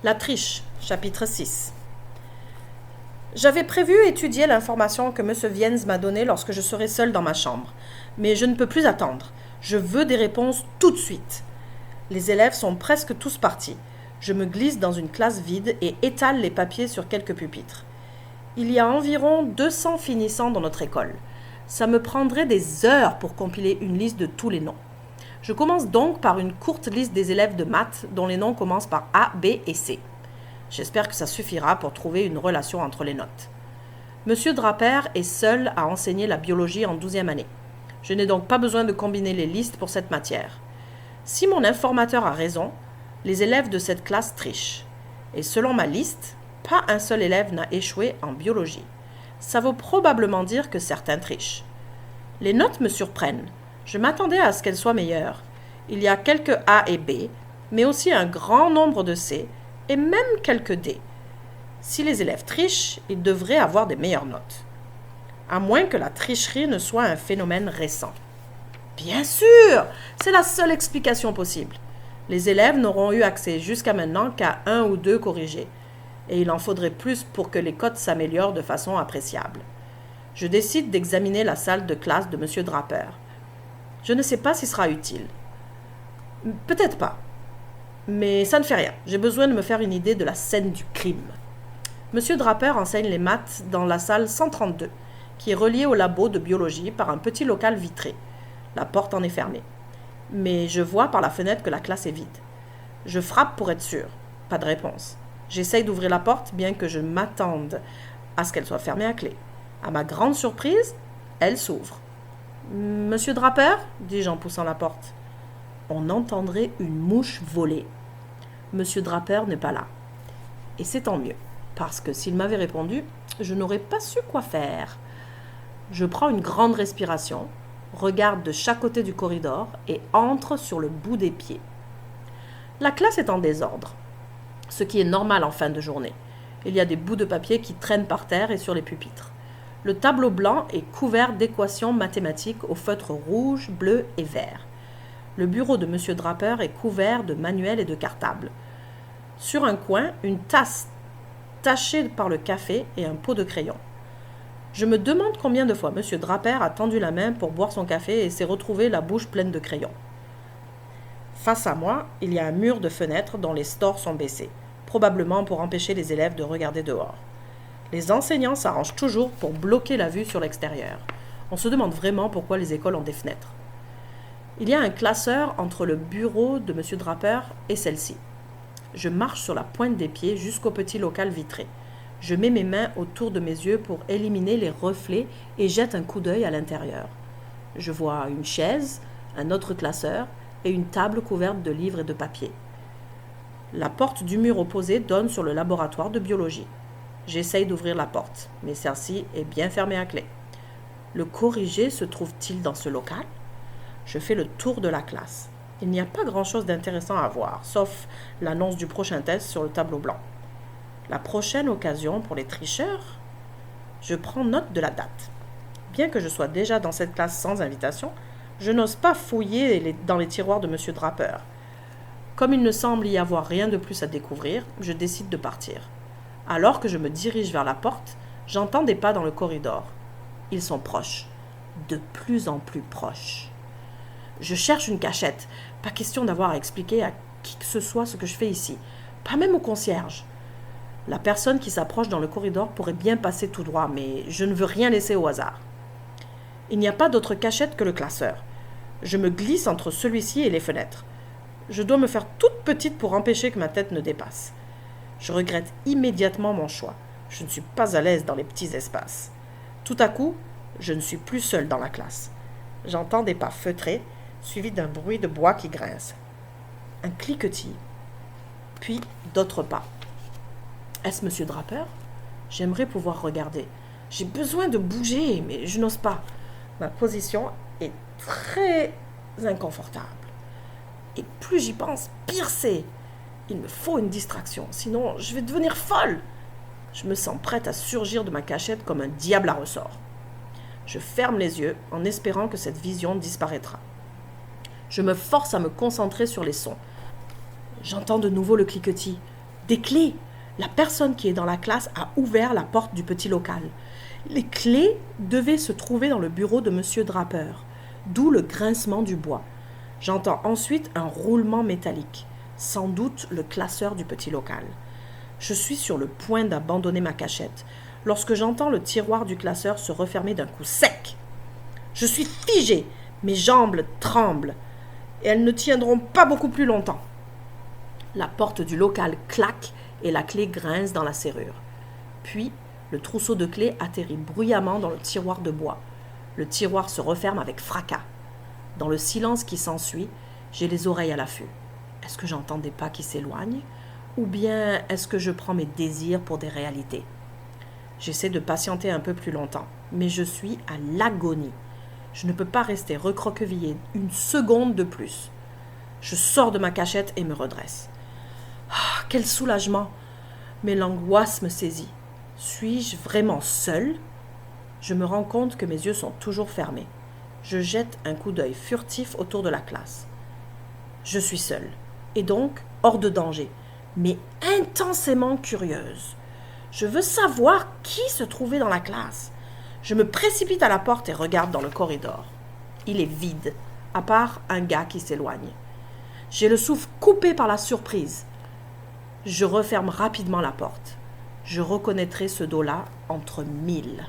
La triche, chapitre 6. J'avais prévu étudier l'information que M. Viens m'a donnée lorsque je serai seule dans ma chambre. Mais je ne peux plus attendre. Je veux des réponses tout de suite. Les élèves sont presque tous partis. Je me glisse dans une classe vide et étale les papiers sur quelques pupitres. Il y a environ 200 finissants dans notre école. Ça me prendrait des heures pour compiler une liste de tous les noms. Je commence donc par une courte liste des élèves de maths dont les noms commencent par A, B et C. J'espère que ça suffira pour trouver une relation entre les notes. Monsieur Draper est seul à enseigner la biologie en 12e année. Je n'ai donc pas besoin de combiner les listes pour cette matière. Si mon informateur a raison, les élèves de cette classe trichent. Et selon ma liste, pas un seul élève n'a échoué en biologie. Ça veut probablement dire que certains trichent. Les notes me surprennent. Je m'attendais à ce qu'elles soient meilleures. Il y a quelques A et B, mais aussi un grand nombre de C, et même quelques D. Si les élèves trichent, ils devraient avoir des meilleures notes. À moins que la tricherie ne soit un phénomène récent. Bien sûr, c'est la seule explication possible. Les élèves n'auront eu accès jusqu'à maintenant qu'à 1 ou 2 corrigés, et il en faudrait plus pour que les cotes s'améliorent de façon appréciable. Je décide d'examiner la salle de classe de M. Draper. Je ne sais pas s'il sera utile. Peut-être pas. Mais ça ne fait rien. J'ai besoin de me faire une idée de la scène du crime. M. Draper enseigne les maths dans la salle 132, qui est reliée au labo de biologie par un petit local vitré. La porte en est fermée. Mais je vois par la fenêtre que la classe est vide. Je frappe pour être sûr. Pas de réponse. J'essaye d'ouvrir la porte, bien que je m'attende à ce qu'elle soit fermée à clé. À ma grande surprise, elle s'ouvre. « Monsieur Draper ?» dis-je en poussant la porte. On entendrait une mouche voler. Monsieur Draper n'est pas là. Et c'est tant mieux, parce que s'il m'avait répondu, je n'aurais pas su quoi faire. Je prends une grande respiration, regarde de chaque côté du corridor et entre sur le bout des pieds. La classe est en désordre, ce qui est normal en fin de journée. Il y a des bouts de papier qui traînent par terre et sur les pupitres. Le tableau blanc est couvert d'équations mathématiques au feutre rouge, bleu et vert. Le bureau de M. Draper est couvert de manuels et de cartables. Sur un coin, une tasse tachée par le café et un pot de crayon. Je me demande combien de fois M. Draper a tendu la main pour boire son café et s'est retrouvé la bouche pleine de crayons. Face à moi, il y a un mur de fenêtres dont les stores sont baissés, probablement pour empêcher les élèves de regarder dehors. Les enseignants s'arrangent toujours pour bloquer la vue sur l'extérieur. On se demande vraiment pourquoi les écoles ont des fenêtres. Il y a un classeur entre le bureau de M. Draper et celle-ci. Je marche sur la pointe des pieds jusqu'au petit local vitré. Je mets mes mains autour de mes yeux pour éliminer les reflets et jette un coup d'œil à l'intérieur. Je vois une chaise, un autre classeur et une table couverte de livres et de papiers. La porte du mur opposé donne sur le laboratoire de biologie. J'essaye d'ouvrir la porte, mais celle-ci est bien fermée à clé. Le corrigé se trouve-t-il dans ce local ? Je fais le tour de la classe. Il n'y a pas grand-chose d'intéressant à voir, sauf l'annonce du prochain test sur le tableau blanc. La prochaine occasion pour les tricheurs ? Je prends note de la date. Bien que je sois déjà dans cette classe sans invitation, je n'ose pas fouiller dans les tiroirs de M. Draper. Comme il ne semble y avoir rien de plus à découvrir, je décide de partir. Alors que je me dirige vers la porte, j'entends des pas dans le corridor. Ils sont proches, de plus en plus proches. Je cherche une cachette. Pas question d'avoir à expliquer à qui que ce soit ce que je fais ici. Pas même au concierge. La personne qui s'approche dans le corridor pourrait bien passer tout droit, mais je ne veux rien laisser au hasard. Il n'y a pas d'autre cachette que le classeur. Je me glisse entre celui-ci et les fenêtres. Je dois me faire toute petite pour empêcher que ma tête ne dépasse. Je regrette immédiatement mon choix. Je ne suis pas à l'aise dans les petits espaces. Tout à coup, je ne suis plus seule dans la classe. J'entends des pas feutrés, suivis d'un bruit de bois qui grince. Un cliquetis, puis d'autres pas. Est-ce M. Draper ? J'aimerais pouvoir regarder. J'ai besoin de bouger, mais je n'ose pas. Ma position est très inconfortable. Et plus j'y pense, pire c'est. Il me faut une distraction, sinon je vais devenir folle. Je me sens prête à surgir de ma cachette comme un diable à ressort. Je ferme les yeux en espérant que cette vision disparaîtra. Je me force à me concentrer sur les sons. J'entends de nouveau le cliquetis, Des clés. La personne qui est dans la classe a ouvert la porte du petit local. Les clés devaient se trouver dans le bureau de Monsieur Draper, d'où le grincement du bois. J'entends ensuite un roulement métallique, sans doute le classeur du petit local. Je suis sur le point d'abandonner ma cachette, lorsque j'entends le tiroir du classeur se refermer d'un coup sec. Je suis figée, mes jambes tremblent, et elles ne tiendront pas beaucoup plus longtemps. La porte du local claque et la clé grince dans la serrure. Puis, le trousseau de clés atterrit bruyamment dans le tiroir de bois. Le tiroir se referme avec fracas. Dans le silence qui s'ensuit, j'ai les oreilles à l'affût. Est-ce que j'entends des pas qui s'éloignent? Ou bien est-ce que je prends mes désirs pour des réalités? J'essaie de patienter un peu plus longtemps, mais je suis à l'agonie. Je ne peux pas rester recroquevillée une seconde de plus. Je sors de ma cachette et me redresse. Ah, quel soulagement! Mais l'angoisse me saisit. Suis-je vraiment seule? Je me rends compte que mes yeux sont toujours fermés. Je jette un coup d'œil furtif autour de la classe. Je suis seule, et donc hors de danger, mais intensément curieuse. Je veux savoir qui se trouvait dans la classe. Je me précipite à la porte et regarde dans le corridor. Il est vide, à part un gars qui s'éloigne. J'ai le souffle coupé par la surprise. Je referme rapidement la porte. Je reconnaîtrai ce dos-là entre 1000.